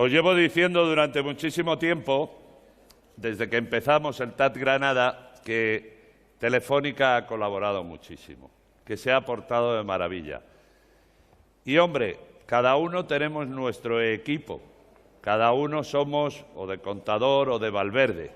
Os llevo diciendo durante muchísimo tiempo, desde que empezamos el TAT Granada, que Telefónica ha colaborado muchísimo, que se ha aportado de maravilla. Y, hombre, cada uno tenemos nuestro equipo, cada uno somos o de Contador o de Valverde,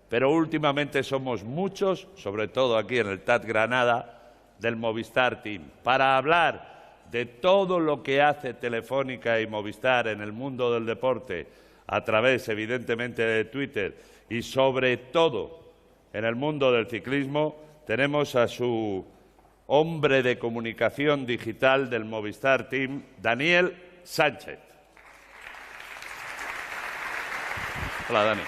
pero últimamente somos muchos, sobre todo aquí en el TAT Granada, del Movistar Team, para hablar de todo lo que hace Telefónica y Movistar en el mundo del deporte, a través, evidentemente, de Twitter, y sobre todo en el mundo del ciclismo. Tenemos a su hombre de comunicación digital del Movistar Team, Daniel Sánchez. Hola, Dani.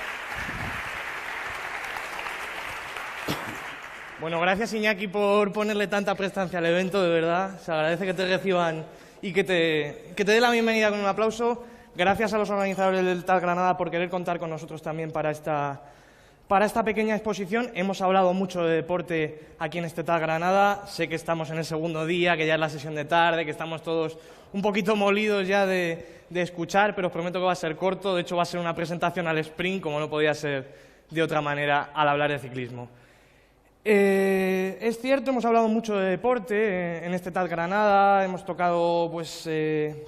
Bueno, gracias, Iñaki, por ponerle tanta prestancia al evento, de verdad. Se agradece que te reciban y que te dé la bienvenida con un aplauso. Gracias a los organizadores del TAT Granada por querer contar con nosotros también para esta pequeña exposición. Hemos hablado mucho de deporte aquí en este TAT Granada. Sé que estamos en el segundo día, que ya es la sesión de tarde, que estamos todos un poquito molidos ya de escuchar, pero os prometo que va a ser corto. De hecho, va a ser una presentación al sprint, como no podía ser de otra manera al hablar de ciclismo. Es cierto, hemos hablado mucho de deporte en este TAT Granada, hemos tocado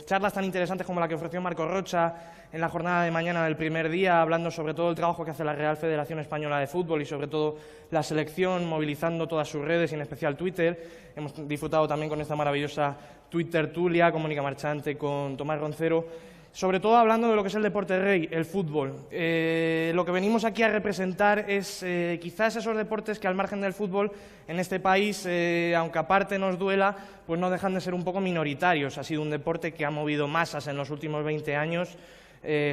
charlas tan interesantes como la que ofreció Marco Rocha en la jornada de mañana del primer día, hablando sobre todo del trabajo que hace la Real Federación Española de Fútbol y sobre todo la selección, movilizando todas sus redes y en especial Twitter. Hemos disfrutado también con esta maravillosa Twitter-tulia con Mónica Marchante, con Tomás Roncero, sobre todo hablando de lo que es el deporte rey, el fútbol. Lo que venimos aquí a representar es quizás esos deportes que al margen del fútbol en este país, aunque aparte nos duela, pues no dejan de ser un poco minoritarios. Ha sido un deporte que ha movido masas en los últimos 20 años,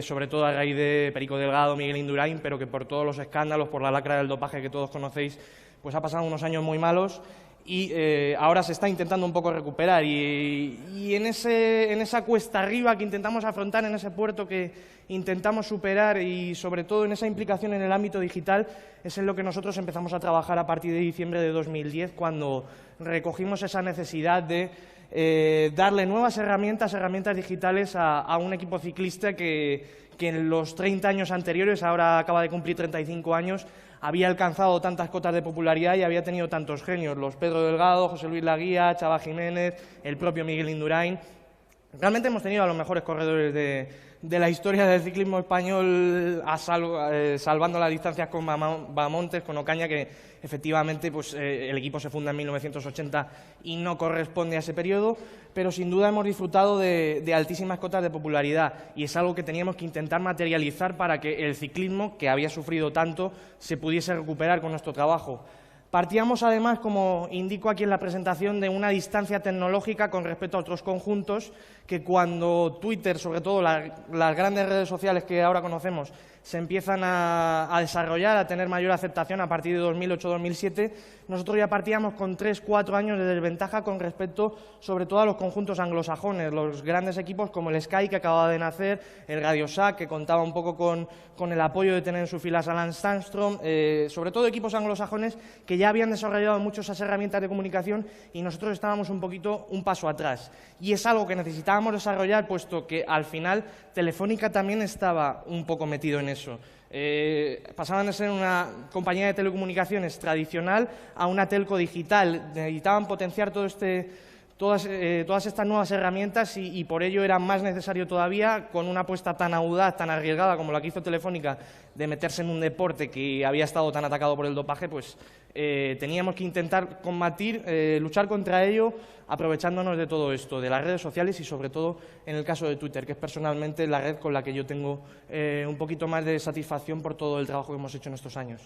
sobre todo a raíz de Perico Delgado, Miguel Indurain, pero que por todos los escándalos, por la lacra del dopaje que todos conocéis, pues ha pasado unos años muy malos. Y ahora se está intentando un poco recuperar y en esa cuesta arriba que intentamos afrontar, en ese puerto que intentamos superar y sobre todo en esa implicación en el ámbito digital, es en lo que nosotros empezamos a trabajar a partir de diciembre de 2010, cuando recogimos esa necesidad de darle nuevas herramientas digitales a un equipo ciclista que en los 30 años anteriores, ahora acaba de cumplir 35 años, había alcanzado tantas cotas de popularidad y había tenido tantos genios, los Pedro Delgado, José Luis Laguía, Chava Jiménez, el propio Miguel Indurain. Realmente hemos tenido a los mejores corredores de la historia del ciclismo español, salvando las distancias con Bamontes, con Ocaña, que efectivamente pues, el equipo se funda en 1980 y no corresponde a ese periodo, pero sin duda hemos disfrutado de altísimas cotas de popularidad y es algo que teníamos que intentar materializar para que el ciclismo, que había sufrido tanto, se pudiese recuperar con nuestro trabajo. Partíamos, además, como indico aquí en la presentación, de una distancia tecnológica con respecto a otros conjuntos que cuando Twitter, sobre todo las grandes redes sociales que ahora conocemos, se empiezan a desarrollar, a tener mayor aceptación a partir de 2008-2007, nosotros ya partíamos con 3-4 años de desventaja con respecto, sobre todo, a los conjuntos anglosajones, los grandes equipos como el Sky, que acababa de nacer, el RadioShack, que contaba un poco con el apoyo de tener en sus filas a Lance Armstrong, sobre todo equipos anglosajones que ya habían desarrollado mucho esas herramientas de comunicación y nosotros estábamos un paso atrás. Y es algo que necesitábamos desarrollar, puesto que al final Telefónica también estaba un poco metido en eso. Pasaban de ser una compañía de telecomunicaciones tradicional a una telco digital. Necesitaban potenciar todas estas nuevas herramientas y por ello era más necesario todavía, con una apuesta tan audaz, tan arriesgada como la que hizo Telefónica, de meterse en un deporte que había estado tan atacado por el dopaje, pues teníamos que intentar combatir, luchar contra ello, aprovechándonos de todo esto, de las redes sociales y sobre todo en el caso de Twitter, que es personalmente la red con la que yo tengo un poquito más de satisfacción por todo el trabajo que hemos hecho en estos años.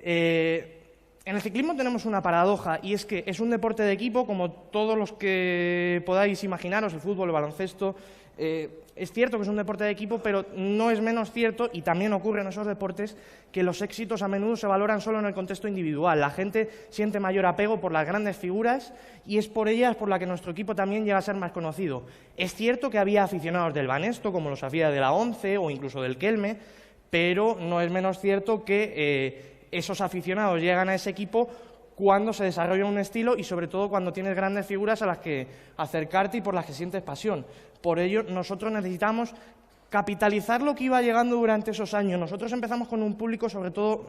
En el ciclismo tenemos una paradoja y es que es un deporte de equipo como todos los que podáis imaginaros, el fútbol, el baloncesto. Es cierto que es un deporte de equipo, pero no es menos cierto, y también ocurre en esos deportes, que los éxitos a menudo se valoran solo en el contexto individual. La gente siente mayor apego por las grandes figuras y es por ellas por la que nuestro equipo también llega a ser más conocido. Es cierto que había aficionados del Banesto, como los había de la ONCE o incluso del Kelme, pero no es menos cierto que esos aficionados llegan a ese equipo cuando se desarrolla un estilo y sobre todo cuando tienes grandes figuras a las que acercarte y por las que sientes pasión. Por ello nosotros necesitamos capitalizar lo que iba llegando durante esos años. Nosotros empezamos con un público sobre todo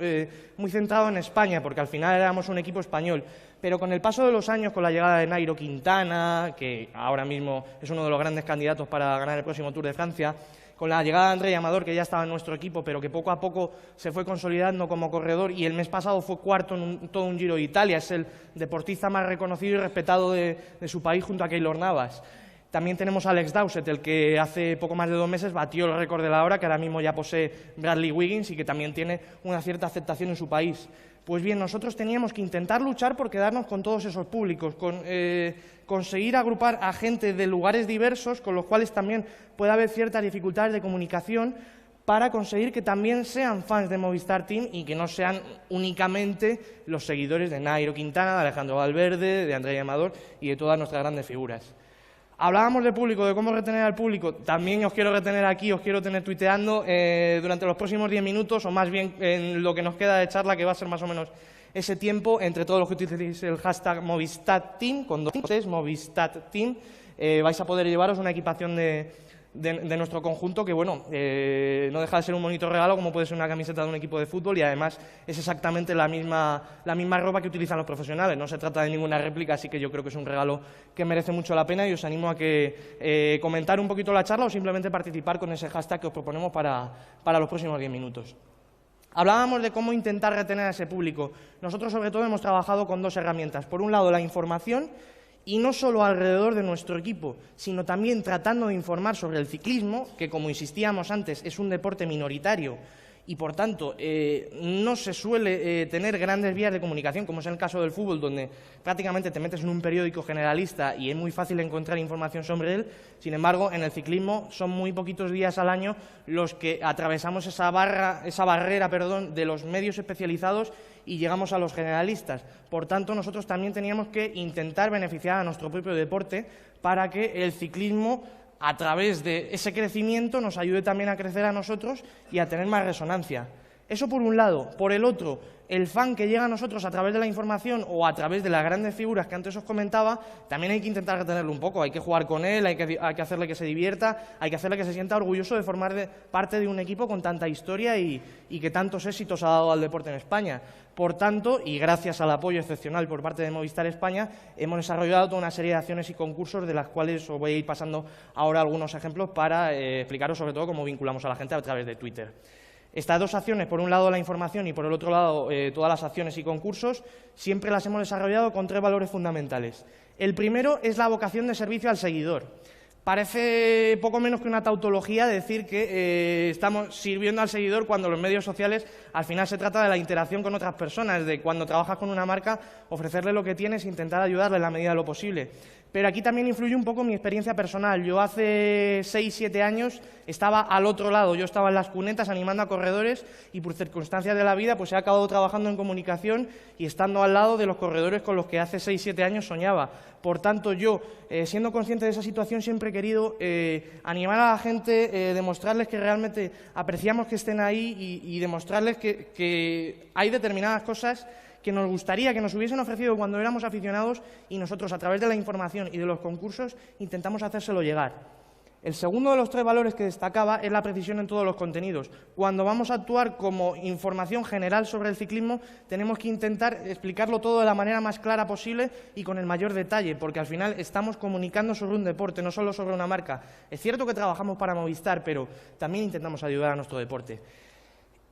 muy centrado en España, porque al final éramos un equipo español, pero con el paso de los años, con la llegada de Nairo Quintana, que ahora mismo es uno de los grandes candidatos para ganar el próximo Tour de Francia, con la llegada de Andrei Amador, que ya estaba en nuestro equipo, pero que poco a poco se fue consolidando como corredor y el mes pasado fue cuarto en todo un Giro de Italia, es el deportista más reconocido y respetado de su país junto a Keylor Navas. También tenemos a Alex Dowsett, el que hace poco más de 2 meses batió el récord de la hora, que ahora mismo ya posee Bradley Wiggins y que también tiene una cierta aceptación en su país. Pues bien, nosotros teníamos que intentar luchar por quedarnos con todos esos públicos, conseguir agrupar a gente de lugares diversos, con los cuales también puede haber ciertas dificultades de comunicación, para conseguir que también sean fans de Movistar Team y que no sean únicamente los seguidores de Nairo Quintana, de Alejandro Valverde, de Andrei Amador y de todas nuestras grandes figuras. Hablábamos de público, de cómo retener al público. También os quiero retener aquí, os quiero tener tuiteando durante los próximos 10 minutos, o más bien en lo que nos queda de charla, que va a ser más o menos ese tiempo, entre todos los que utilicéis el hashtag MovistarTeam, con 2 T's, MovistarTeam, vais a poder llevaros una equipación de nuestro conjunto que, bueno, no deja de ser un bonito regalo, como puede ser una camiseta de un equipo de fútbol, y además es exactamente la misma ropa que utilizan los profesionales. No se trata de ninguna réplica, así que yo creo que es un regalo que merece mucho la pena y os animo a que comentar un poquito la charla o simplemente participar con ese hashtag que os proponemos para los próximos 10 minutos. Hablábamos de cómo intentar retener a ese público. Nosotros, sobre todo, hemos trabajado con 2 herramientas. Por un lado, la información, y no solo alrededor de nuestro equipo, sino también tratando de informar sobre el ciclismo, que, como insistíamos antes, es un deporte minoritario y, por tanto, no se suele tener grandes vías de comunicación, como es el caso del fútbol, donde prácticamente te metes en un periódico generalista y es muy fácil encontrar información sobre él. Sin embargo, en el ciclismo son muy poquitos días al año los que atravesamos esa barrera de los medios especializados y llegamos a los generalistas. Por tanto, nosotros también teníamos que intentar beneficiar a nuestro propio deporte para que el ciclismo, a través de ese crecimiento, nos ayude también a crecer a nosotros y a tener más resonancia. Eso por un lado. Por el otro, el fan que llega a nosotros a través de la información o a través de las grandes figuras que antes os comentaba, también hay que intentar retenerlo un poco, hay que jugar con él, hay que hacerle que se divierta, hay que hacerle que se sienta orgulloso de formar parte de un equipo con tanta historia y que tantos éxitos ha dado al deporte en España. Por tanto, y gracias al apoyo excepcional por parte de Movistar España, hemos desarrollado toda una serie de acciones y concursos de las cuales os voy a ir pasando ahora algunos ejemplos para explicaros sobre todo cómo vinculamos a la gente a través de Twitter. Estas 2 acciones, por un lado la información y por el otro lado todas las acciones y concursos, siempre las hemos desarrollado con 3 valores fundamentales. El primero es la vocación de servicio al seguidor. Parece poco menos que una tautología decir que estamos sirviendo al seguidor cuando los medios sociales al final se trata de la interacción con otras personas, de cuando trabajas con una marca, ofrecerle lo que tienes e intentar ayudarle en la medida de lo posible. Pero aquí también influye un poco mi experiencia personal. Yo hace 6-7 años estaba al otro lado, yo estaba en las cunetas animando a corredores y por circunstancias de la vida pues he acabado trabajando en comunicación y estando al lado de los corredores con los que hace 6-7 años soñaba. Por tanto, yo, siendo consciente de esa situación, siempre he querido animar a la gente, demostrarles que realmente apreciamos que estén ahí y demostrarles que hay determinadas cosas que nos gustaría que nos hubiesen ofrecido cuando éramos aficionados y nosotros, a través de la información y de los concursos, intentamos hacérselo llegar. El segundo de los 3 valores que destacaba es la precisión en todos los contenidos. Cuando vamos a actuar como información general sobre el ciclismo, tenemos que intentar explicarlo todo de la manera más clara posible y con el mayor detalle, porque al final estamos comunicando sobre un deporte, no solo sobre una marca. Es cierto que trabajamos para Movistar, pero también intentamos ayudar a nuestro deporte.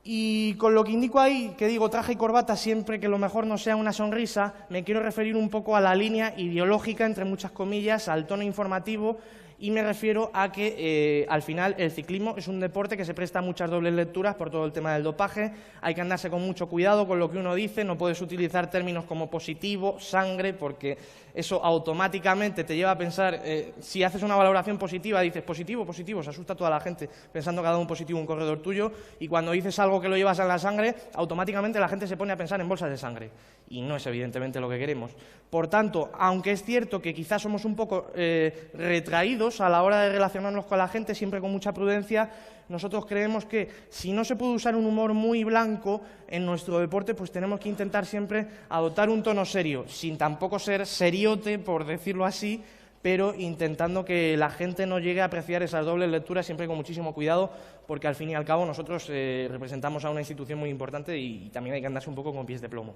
Y con lo que indico ahí, que digo traje y corbata siempre que lo mejor no sea una sonrisa, me quiero referir un poco a la línea ideológica, entre muchas comillas, al tono informativo, y me refiero a que al final el ciclismo es un deporte que se presta a muchas dobles lecturas por todo el tema del dopaje, hay que andarse con mucho cuidado con lo que uno dice, no puedes utilizar términos como positivo, sangre, porque eso automáticamente te lleva a pensar, si haces una valoración positiva, dices positivo, positivo, se asusta a toda la gente pensando que ha dado un positivo un corredor tuyo, y cuando dices algo que lo llevas en la sangre, automáticamente la gente se pone a pensar en bolsas de sangre, y no es evidentemente lo que queremos. Por tanto, aunque es cierto que quizás somos un poco retraídos a la hora de relacionarnos con la gente, siempre con mucha prudencia, nosotros creemos que si no se puede usar un humor muy blanco en nuestro deporte, pues tenemos que intentar siempre adoptar un tono serio, sin tampoco ser seriote, por decirlo así, pero intentando que la gente no llegue a apreciar esas dobles lecturas, siempre con muchísimo cuidado, porque al fin y al cabo nosotros representamos a una institución muy importante y también hay que andarse un poco con pies de plomo.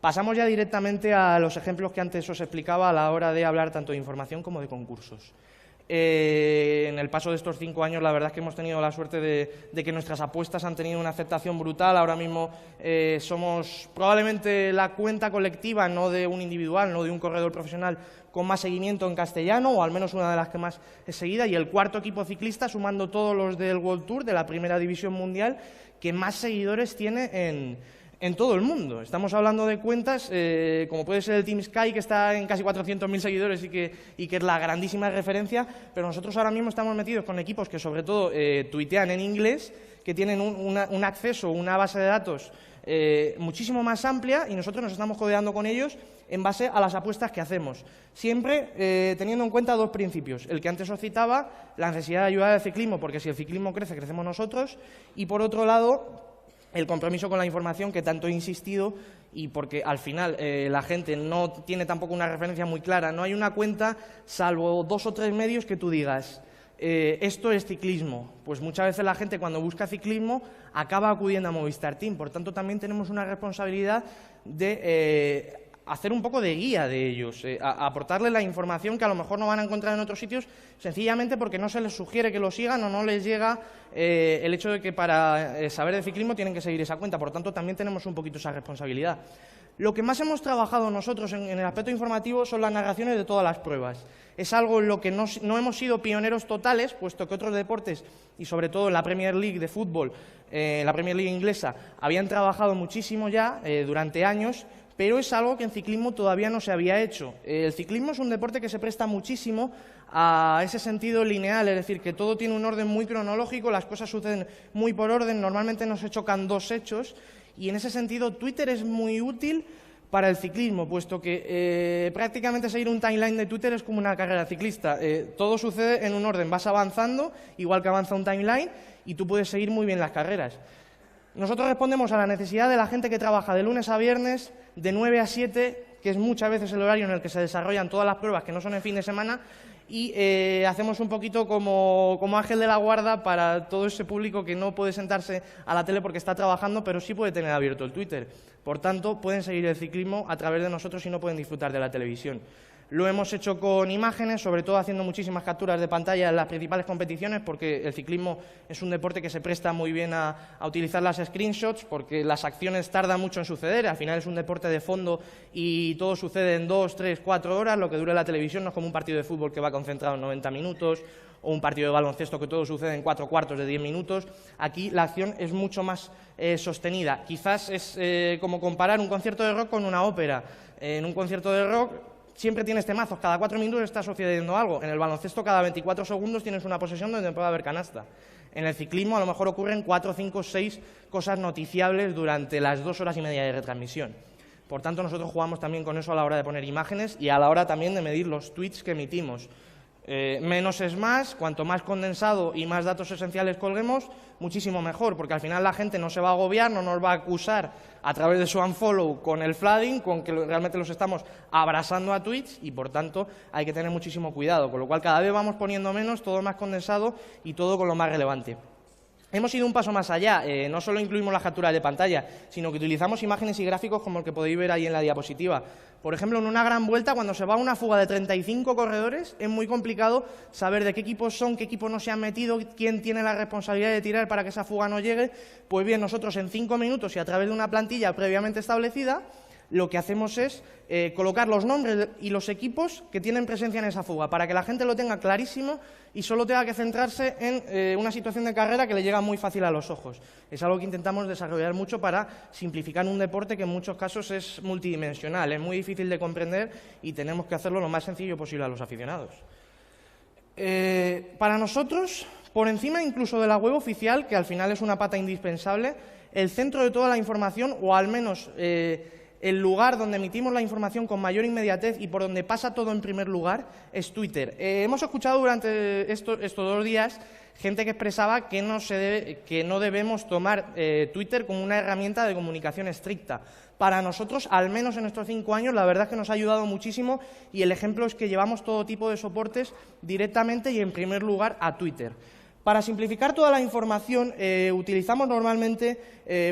Pasamos ya directamente a los ejemplos que antes os explicaba a la hora de hablar tanto de información como de concursos. En el paso de estos 5 años, la verdad es que hemos tenido la suerte de que nuestras apuestas han tenido una aceptación brutal. Ahora mismo somos probablemente la cuenta colectiva, no de un individual, no de un corredor profesional, con más seguimiento en castellano, o al menos una de las que más es seguida, y el cuarto equipo ciclista, sumando todos los del World Tour, de la primera división mundial, que más seguidores tiene en todo el mundo. Estamos hablando de cuentas como puede ser el Team Sky, que está en casi 400.000 seguidores y que es la grandísima referencia, pero nosotros ahora mismo estamos metidos con equipos que sobre todo tuitean en inglés, que tienen un acceso, una base de datos muchísimo más amplia, y nosotros nos estamos codeando con ellos en base a las apuestas que hacemos. Siempre teniendo en cuenta 2 principios. El que antes os citaba, la necesidad de ayudar al ciclismo, porque si el ciclismo crece, crecemos nosotros, y por otro lado, el compromiso con la información, que tanto he insistido, y porque al final la gente no tiene tampoco una referencia muy clara. No hay una cuenta, salvo 2 o 3 medios, que tú digas esto es ciclismo. Pues muchas veces la gente, cuando busca ciclismo, acaba acudiendo a Movistar Team. Por tanto, también tenemos una responsabilidad de hacer un poco de guía de ellos, aportarles la información que a lo mejor no van a encontrar en otros sitios, sencillamente porque no se les sugiere que lo sigan o no les llega el hecho de que para saber de ciclismo tienen que seguir esa cuenta. Por tanto, también tenemos un poquito esa responsabilidad. Lo que más hemos trabajado nosotros en el aspecto informativo son las narraciones de todas las pruebas. Es algo en lo que no hemos sido pioneros totales, puesto que otros deportes, y sobre todo en la Premier League de fútbol, la Premier League inglesa, habían trabajado muchísimo ya durante años, pero es algo que en ciclismo todavía no se había hecho. El ciclismo es un deporte que se presta muchísimo a ese sentido lineal, es decir, que todo tiene un orden muy cronológico, las cosas suceden muy por orden, normalmente no se chocan 2 hechos, y en ese sentido Twitter es muy útil para el ciclismo, puesto que prácticamente seguir un timeline de Twitter es como una carrera ciclista. Todo sucede en un orden, vas avanzando, igual que avanza un timeline, y tú puedes seguir muy bien las carreras. Nosotros respondemos a la necesidad de la gente que trabaja de lunes a viernes, de 9 a 7, que es muchas veces el horario en el que se desarrollan todas las pruebas que no son en fin de semana, y hacemos un poquito como ángel de la guarda para todo ese público que no puede sentarse a la tele porque está trabajando, pero sí puede tener abierto el Twitter. Por tanto, pueden seguir el ciclismo a través de nosotros y no pueden disfrutar de la televisión. Lo hemos hecho con imágenes, sobre todo haciendo muchísimas capturas de pantalla en las principales competiciones, porque el ciclismo es un deporte que se presta muy bien a utilizar las screenshots, porque las acciones tardan mucho en suceder. Al final es un deporte de fondo y todo sucede en 2, 3, 4 horas, lo que dura la televisión. No es como un partido de fútbol que va concentrado en 90 minutos, o un partido de baloncesto que todo sucede en 4 cuartos de 10 minutos. Aquí la acción es mucho más sostenida. Quizás es como comparar un concierto de rock con una ópera. En un concierto de rock siempre tienes temazos, cada 4 minutos está sucediendo algo. En el baloncesto, cada 24 segundos tienes una posesión donde puede haber canasta. En el ciclismo a lo mejor ocurren 4, 5, 6 cosas noticiables durante las 2 horas y media de retransmisión. Por tanto, nosotros jugamos también con eso a la hora de poner imágenes y a la hora también de medir los tweets que emitimos. Menos es más, cuanto más condensado y más datos esenciales colguemos, muchísimo mejor, porque al final la gente no se va a agobiar, no nos va a acusar a través de su unfollow con el flooding, con que realmente los estamos abrasando a tweets, y por tanto hay que tener muchísimo cuidado, con lo cual cada vez vamos poniendo menos, todo más condensado y todo con lo más relevante. Hemos ido un paso más allá, no solo incluimos las capturas de pantalla, sino que utilizamos imágenes y gráficos como el que podéis ver ahí en la diapositiva. Por ejemplo, en una gran vuelta, cuando se va a una fuga de 35 corredores, es muy complicado saber de qué equipos son, qué equipos no se han metido, quién tiene la responsabilidad de tirar para que esa fuga no llegue. Pues bien, nosotros en 5 minutos y a través de una plantilla previamente establecida, lo que hacemos es colocar los nombres y los equipos que tienen presencia en esa fuga, para que la gente lo tenga clarísimo y solo tenga que centrarse en una situación de carrera que le llega muy fácil a los ojos. Es algo que intentamos desarrollar mucho para simplificar un deporte que en muchos casos es multidimensional, es muy difícil de comprender y tenemos que hacerlo lo más sencillo posible a los aficionados. Para nosotros, por encima incluso de la web oficial, que al final es una pata indispensable, el centro de toda la información, o al menos el lugar donde emitimos la información con mayor inmediatez y por donde pasa todo en primer lugar, es Twitter. Hemos escuchado durante estos 2 días gente que expresaba que no debemos tomar Twitter como una herramienta de comunicación estricta. Para nosotros, al menos en estos 5 años, la verdad es que nos ha ayudado muchísimo y el ejemplo es que llevamos todo tipo de soportes directamente y en primer lugar a Twitter. Para simplificar toda la información, utilizamos normalmente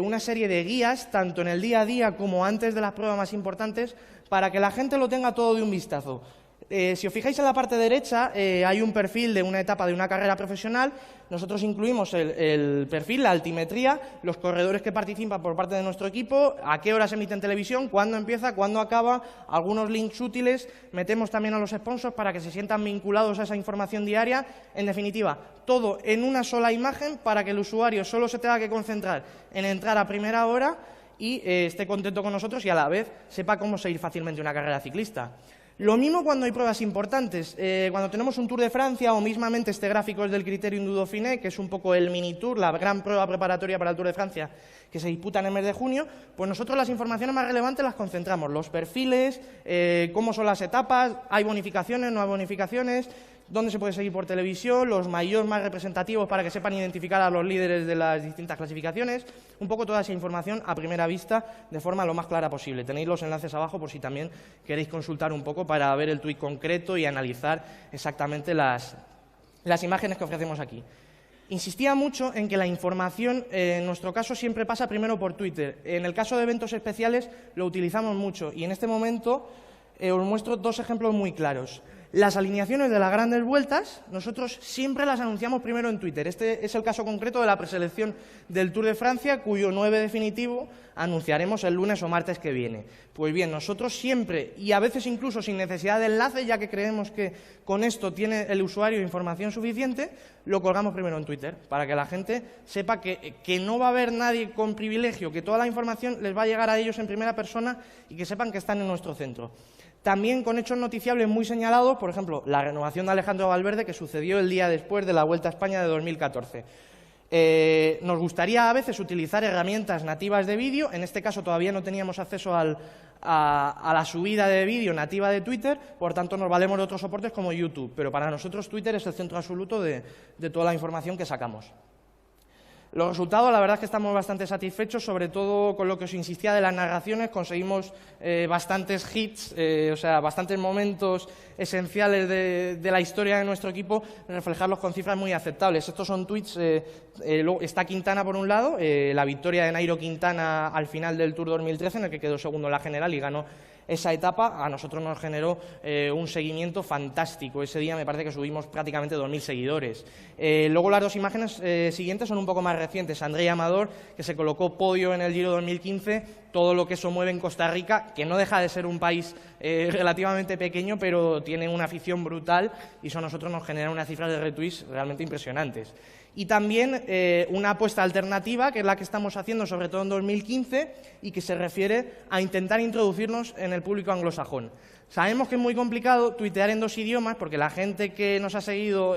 una serie de guías, tanto en el día a día como antes de las pruebas más importantes, para que la gente lo tenga todo de un vistazo. Si os fijáis en la parte derecha, hay un perfil de una etapa de una carrera profesional. Nosotros incluimos el perfil, la altimetría, los corredores que participan por parte de nuestro equipo, a qué hora se emite en televisión, cuándo empieza, cuándo acaba, algunos links útiles. Metemos también a los sponsors para que se sientan vinculados a esa información diaria. En definitiva, todo en una sola imagen para que el usuario solo se tenga que concentrar en entrar a primera hora y esté contento con nosotros y a la vez sepa cómo seguir fácilmente una carrera ciclista. Lo mismo cuando hay pruebas importantes. Cuando tenemos un Tour de Francia o mismamente este gráfico es del Criterium du Dauphiné, que es un poco el mini tour, la gran prueba preparatoria para el Tour de Francia que se disputa en el mes de junio, pues nosotros las informaciones más relevantes las concentramos. Los perfiles, cómo son las etapas, hay bonificaciones, no hay bonificaciones, dónde se puede seguir por televisión, los maillots más representativos para que sepan identificar a los líderes de las distintas clasificaciones, un poco toda esa información a primera vista de forma lo más clara posible. Tenéis los enlaces abajo por si también queréis consultar un poco para ver el tuit concreto y analizar exactamente las imágenes que ofrecemos aquí. Insistía mucho en que la información, en nuestro caso, siempre pasa primero por Twitter. En el caso de eventos especiales lo utilizamos mucho y en este momento os muestro 2 ejemplos muy claros. Las alineaciones de las grandes vueltas, nosotros siempre las anunciamos primero en Twitter. Este es el caso concreto de la preselección del Tour de Francia, cuyo 9 definitivo anunciaremos el lunes o martes que viene. Pues bien, nosotros siempre, y a veces incluso sin necesidad de enlace, ya que creemos que con esto tiene el usuario información suficiente, lo colgamos primero en Twitter, para que la gente sepa que no va a haber nadie con privilegio, que toda la información les va a llegar a ellos en primera persona y que sepan que están en nuestro centro. También con hechos noticiables muy señalados, por ejemplo, la renovación de Alejandro Valverde, que sucedió el día después de la Vuelta a España de 2014. Nos gustaría a veces utilizar herramientas nativas de vídeo, en este caso todavía no teníamos acceso a la subida de vídeo nativa de Twitter, por tanto nos valemos de otros soportes como YouTube, pero para nosotros Twitter es el centro absoluto de toda la información que sacamos. Los resultados, la verdad es que estamos bastante satisfechos, sobre todo con lo que os insistía de las narraciones. Conseguimos bastantes hits, o sea, bastantes momentos esenciales de la historia de nuestro equipo, reflejarlos con cifras muy aceptables. Estos son tweets, está Quintana por un lado, la victoria de Nairo Quintana al final del Tour 2013, en el que quedó segundo en la general y ganó esa etapa. A nosotros nos generó un seguimiento fantástico. Ese día me parece que subimos prácticamente 2.000 seguidores. Luego las 2 imágenes siguientes son un poco más recientes. André Amador, que se colocó podio en el Giro 2015, todo lo que eso mueve en Costa Rica, que no deja de ser un país relativamente pequeño, pero tiene una afición brutal y eso a nosotros nos genera unas cifras de retweets realmente impresionantes. Y también una apuesta alternativa, que es la que estamos haciendo sobre todo en 2015 y que se refiere a intentar introducirnos en el público anglosajón. Sabemos que es muy complicado tuitear en 2 idiomas porque la gente que nos ha seguido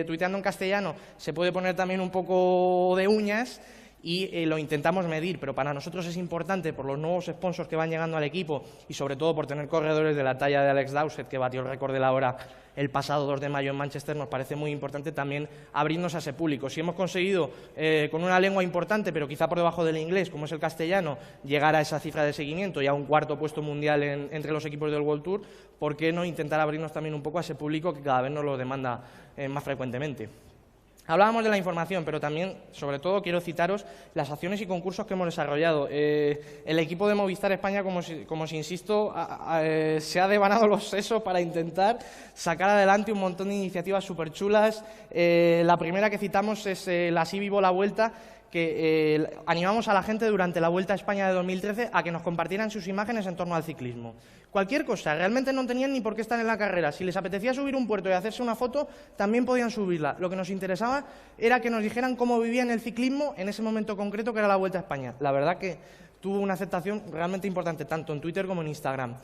tuiteando en castellano se puede poner también un poco de uñas y lo intentamos medir, pero para nosotros es importante por los nuevos sponsors que van llegando al equipo y sobre todo por tener corredores de la talla de Alex Dowsett, que batió el récord de la hora el pasado 2 de mayo en Manchester. Nos parece muy importante también abrirnos a ese público. Si hemos conseguido con una lengua importante, pero quizá por debajo del inglés, como es el castellano, llegar a esa cifra de seguimiento y a un 4.º puesto mundial entre los equipos del World Tour, ¿por qué no intentar abrirnos también un poco a ese público que cada vez nos lo demanda más frecuentemente? Hablábamos de la información, pero también, sobre todo, quiero citaros las acciones y concursos que hemos desarrollado. El equipo de Movistar España, como os insisto, se ha devanado los sesos para intentar sacar adelante un montón de iniciativas súper chulas. La primera que citamos es la Así Vivo la Vuelta, que animamos a la gente durante la Vuelta a España de 2013 a que nos compartieran sus imágenes en torno al ciclismo. Cualquier cosa, realmente no tenían ni por qué estar en la carrera. Si les apetecía subir un puerto y hacerse una foto, también podían subirla. Lo que nos interesaba era que nos dijeran cómo vivían el ciclismo en ese momento concreto que era la Vuelta a España. La verdad que tuvo una aceptación realmente importante, tanto en Twitter como en Instagram.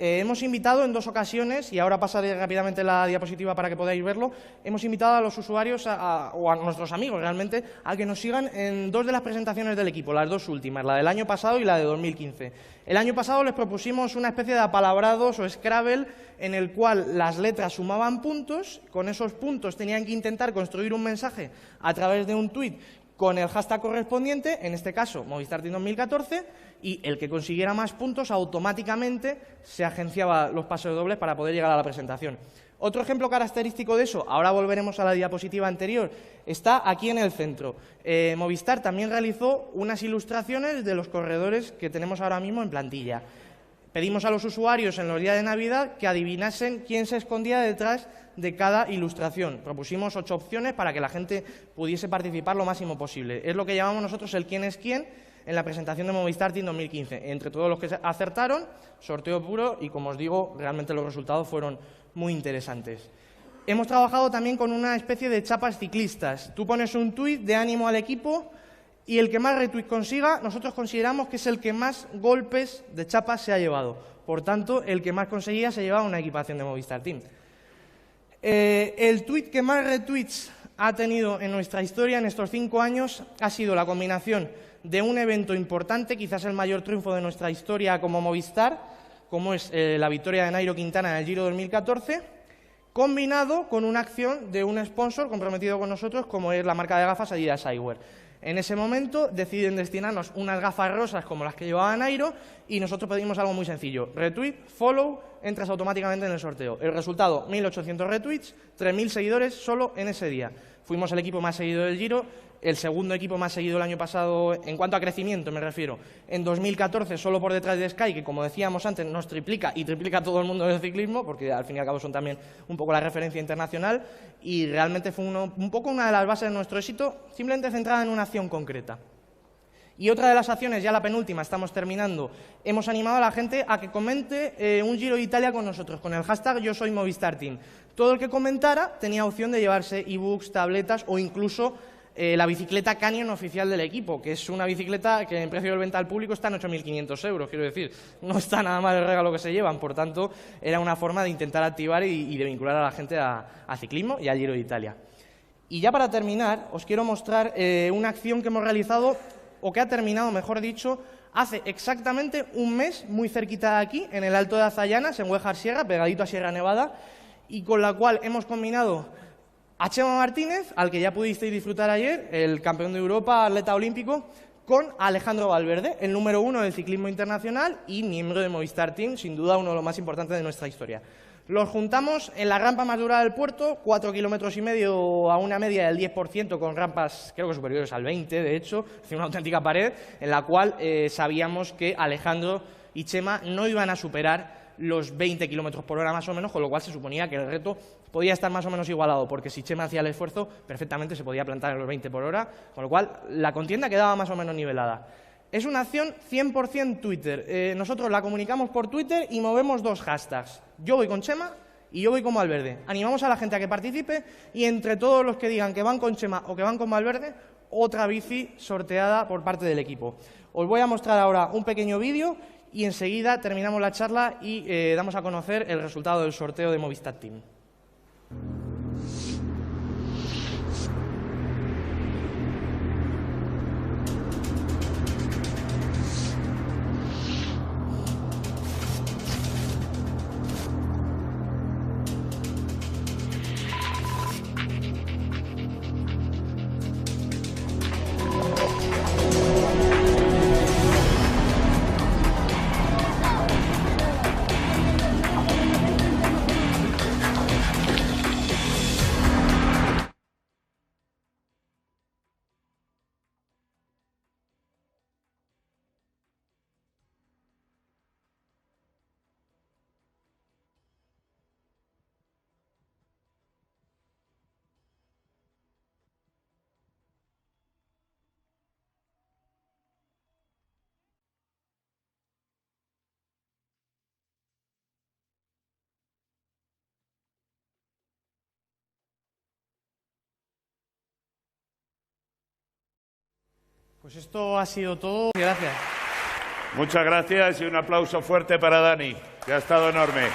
Hemos invitado en 2 ocasiones, y ahora pasaré rápidamente la diapositiva para que podáis verlo, hemos invitado a los usuarios o a nuestros amigos realmente a que nos sigan en 2 de las presentaciones del equipo, las 2 últimas, la del año pasado y la de 2015. El año pasado les propusimos una especie de apalabrados o Scrabble en el cual las letras sumaban puntos, con esos puntos tenían que intentar construir un mensaje a través de un tuit con el hashtag correspondiente, en este caso Movistar Team 2014, y el que consiguiera más puntos automáticamente se agenciaba los pases dobles para poder llegar a la presentación. Otro ejemplo característico de eso, ahora volveremos a la diapositiva anterior, está aquí en el centro. Movistar también realizó unas ilustraciones de los corredores que tenemos ahora mismo en plantilla. Pedimos a los usuarios en los días de Navidad que adivinasen quién se escondía detrás de cada ilustración. Propusimos 8 opciones para que la gente pudiese participar lo máximo posible. Es lo que llamamos nosotros el quién es quién en la presentación de Movistar Team 2015. Entre todos los que acertaron, sorteo puro y, como os digo, realmente los resultados fueron muy interesantes. Hemos trabajado también con una especie de chapas ciclistas. Tú pones un tuit de ánimo al equipo y el que más retweet consiga, nosotros consideramos que es el que más golpes de chapas se ha llevado. Por tanto, el que más conseguía se llevaba una equipación de Movistar Team. El tuit que más retweets ha tenido en nuestra historia en estos 5 años ha sido la combinación de un evento importante, quizás el mayor triunfo de nuestra historia como Movistar, como es la victoria de Nairo Quintana en el Giro 2014, combinado con una acción de un sponsor comprometido con nosotros, como es la marca de gafas Adidas Eyewear. En ese momento deciden destinarnos unas gafas rosas como las que llevaba Nairo y nosotros pedimos algo muy sencillo. Retweet, follow, entras automáticamente en el sorteo. El resultado, 1.800 retweets, 3.000 seguidores solo en ese día. Fuimos el equipo más seguido del Giro, el segundo equipo más seguido el año pasado, en cuanto a crecimiento me refiero. En 2014, solo por detrás de Sky, que como decíamos antes, nos triplica y triplica a todo el mundo del ciclismo, porque al fin y al cabo son también un poco la referencia internacional, y realmente fue un poco una de las bases de nuestro éxito, simplemente centrada en una acción concreta. Y otra de las acciones, ya la penúltima, estamos terminando, hemos animado a la gente a que comente un Giro de Italia con nosotros, con el hashtag Yo Soy Movistar Team. Todo el que comentara tenía opción de llevarse ebooks, tabletas o incluso la bicicleta Canyon oficial del equipo, que es una bicicleta que en precio de venta al público está en 8.500 euros, quiero decir, no está nada mal el regalo que se llevan, por tanto, era una forma de intentar activar y de vincular a la gente a ciclismo y al Giro de Italia. Y ya para terminar, os quiero mostrar una acción que hemos realizado, o que ha terminado, mejor dicho, hace exactamente un mes, muy cerquita de aquí, en el Alto de Azayanas, en Huejar Sierra, pegadito a Sierra Nevada, y con la cual hemos combinado a Chema Martínez, al que ya pudisteis disfrutar ayer, el campeón de Europa, atleta olímpico, con Alejandro Valverde, el número 1 del ciclismo internacional y miembro de Movistar Team, sin duda uno de los más importantes de nuestra historia. Los juntamos en la rampa más dura del puerto, 4,5 kilómetros a una media del 10%, con rampas creo que superiores al 20%, de hecho, es una auténtica pared, en la cual sabíamos que Alejandro y Chema no iban a superar los 20 kilómetros por hora más o menos, con lo cual se suponía que el reto podía estar más o menos igualado, porque si Chema hacía el esfuerzo, perfectamente se podía plantar en los 20 por hora, con lo cual la contienda quedaba más o menos nivelada. Es una acción 100% Twitter. Nosotros la comunicamos por Twitter y movemos 2 hashtags. Yo voy con Chema y yo voy con Valverde. Animamos a la gente a que participe y entre todos los que digan que van con Chema o que van con Valverde, otra bici sorteada por parte del equipo. Os voy a mostrar ahora un pequeño vídeo y enseguida terminamos la charla y damos a conocer el resultado del sorteo de Movistar Team. Pues esto ha sido todo. Gracias. Muchas gracias y un aplauso fuerte para Dani, que ha estado enorme.